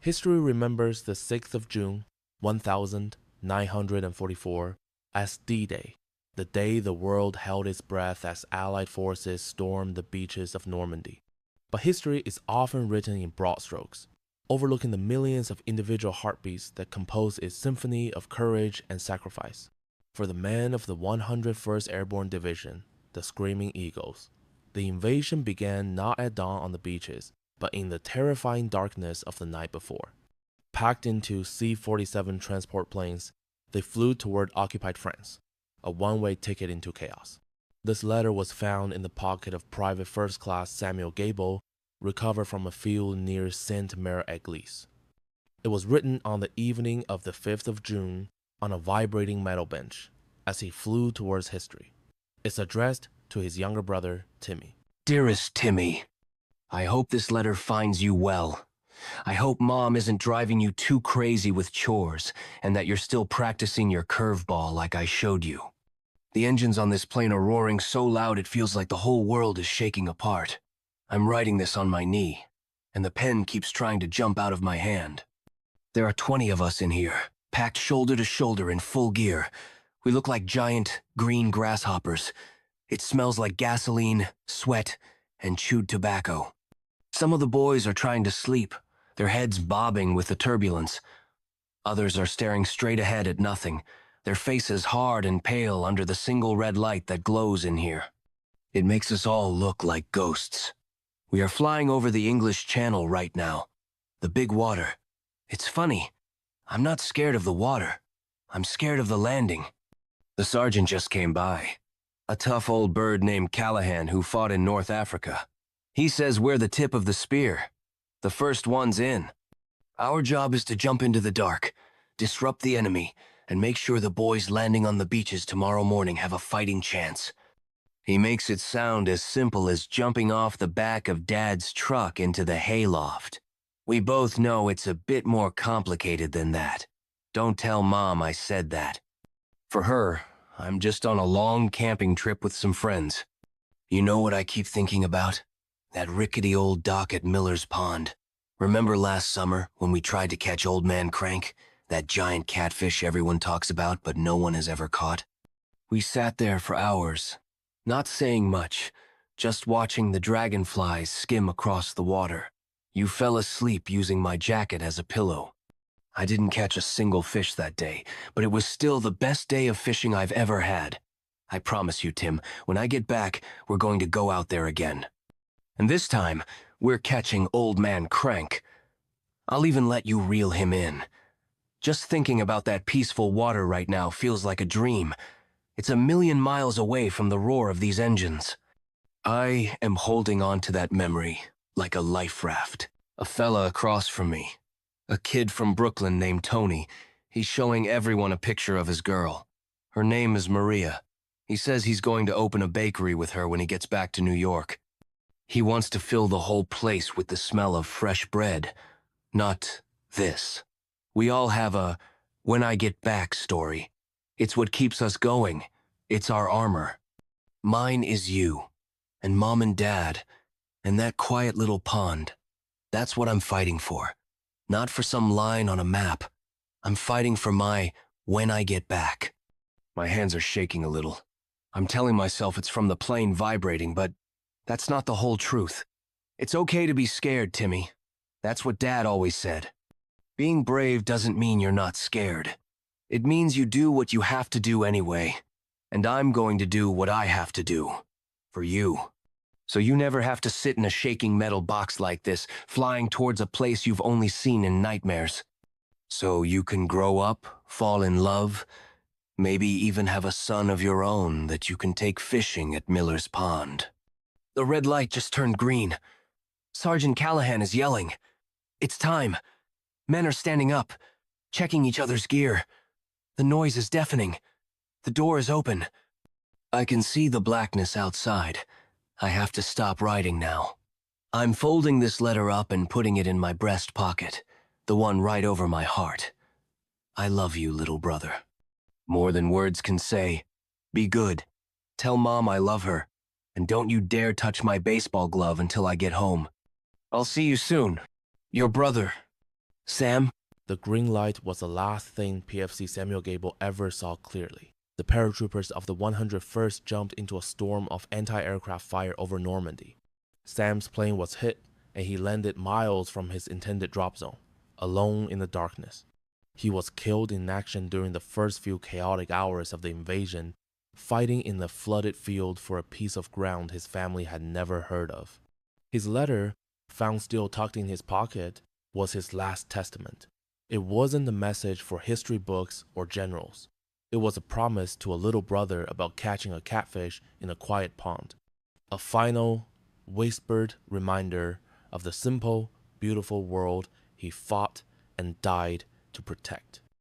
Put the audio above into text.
History remembers the 6th of June, 1944, as D-Day, the day the world held its breath as Allied forces stormed the beaches of Normandy. But history is often written in broad strokes, overlooking the millions of individual heartbeats that compose its symphony of courage and sacrifice. For the men of the 101st Airborne Division, the Screaming Eagles, the invasion began not at dawn on the beaches, but in the terrifying darkness of the night before. Packed into C-47 transport planes, they flew toward occupied France, a one-way ticket into chaos. This letter was found in the pocket of Private First Class Samuel Gable, recovered from a field near Sainte-Mère-Église. It was written on the evening of the 5th of June on a vibrating metal bench as he flew towards history. It's addressed to his younger brother, Timmy. Dearest Timmy, I hope this letter finds you well. I hope Mom isn't driving you too crazy with chores and that you're still practicing your curveball like I showed you. The engines on this plane are roaring so loud it feels like the whole world is shaking apart. I'm writing this on my knee, and the pen keeps trying to jump out of my hand. There are 20 of us in here, packed shoulder to shoulder in full gear. We look like giant, green grasshoppers. It smells like gasoline, sweat, and chewed tobacco. Some of the boys are trying to sleep, their heads bobbing with the turbulence. Others are staring straight ahead at nothing, their faces hard and pale under the single red light that glows in here. It makes us all look like ghosts. We are flying over the English Channel right now, the big water. It's funny, I'm not scared of the water. I'm scared of the landing. The sergeant just came by. A tough old bird named Callahan who fought in North Africa. He says we're the tip of the spear, the first ones in. Our job is to jump into the dark, disrupt the enemy, and make sure the boys landing on the beaches tomorrow morning have a fighting chance. He makes it sound as simple as jumping off the back of Dad's truck into the hayloft. We both know it's a bit more complicated than that. Don't tell Mom I said that. For her, I'm just on a long camping trip with some friends. You know what I keep thinking about? That rickety old dock at Miller's Pond. Remember last summer when we tried to catch Old Man Crank? That giant catfish everyone talks about but no one has ever caught? We sat there for hours, not saying much, just watching the dragonflies skim across the water. You fell asleep using my jacket as a pillow. I didn't catch a single fish that day, but it was still the best day of fishing I've ever had. I promise you, Tim, when I get back, we're going to go out there again. And this time, we're catching Old Man Crank. I'll even let you reel him in. Just thinking about that peaceful water right now feels like a dream. It's a million miles away from the roar of these engines. I am holding on to that memory like a life raft. A fella across from me, a kid from Brooklyn named Tony, he's showing everyone a picture of his girl. Her name is Maria. He says he's going to open a bakery with her when he gets back to New York. He wants to fill the whole place with the smell of fresh bread, not this. We all have a when I get back story. It's what keeps us going. It's our armor. Mine is you, and Mom and Dad, and that quiet little pond. That's what I'm fighting for. Not for some line on a map. I'm fighting for my when I get back. My hands are shaking a little. I'm telling myself it's from the plane vibrating, but that's not the whole truth. It's okay to be scared, Timmy. That's what Dad always said. Being brave doesn't mean you're not scared. It means you do what you have to do anyway. And I'm going to do what I have to do. For you. So you never have to sit in a shaking metal box like this, flying towards a place you've only seen in nightmares. So you can grow up, fall in love, maybe even have a son of your own that you can take fishing at Miller's Pond. The red light just turned green. Sergeant Callahan is yelling. It's time. Men are standing up, checking each other's gear. The noise is deafening. The door is open. I can see the blackness outside. I have to stop writing now. I'm folding this letter up and putting it in my breast pocket, the one right over my heart. I love you, little brother. More than words can say. Be good. Tell Mom I love her, and don't you dare touch my baseball glove until I get home. I'll see you soon. Your brother, Sam? The green light was the last thing PFC Samuel Gable ever saw clearly. The paratroopers of the 101st jumped into a storm of anti-aircraft fire over Normandy. Sam's plane was hit, and he landed miles from his intended drop zone, alone in the darkness. He was killed in action during the first few chaotic hours of the invasion, fighting in the flooded field for a piece of ground his family had never heard of. His letter, found still tucked in his pocket, was his last testament. It wasn't a message for history books or generals. It was a promise to a little brother about catching a catfish in a quiet pond. A final, whispered reminder of the simple, beautiful world he fought and died to protect.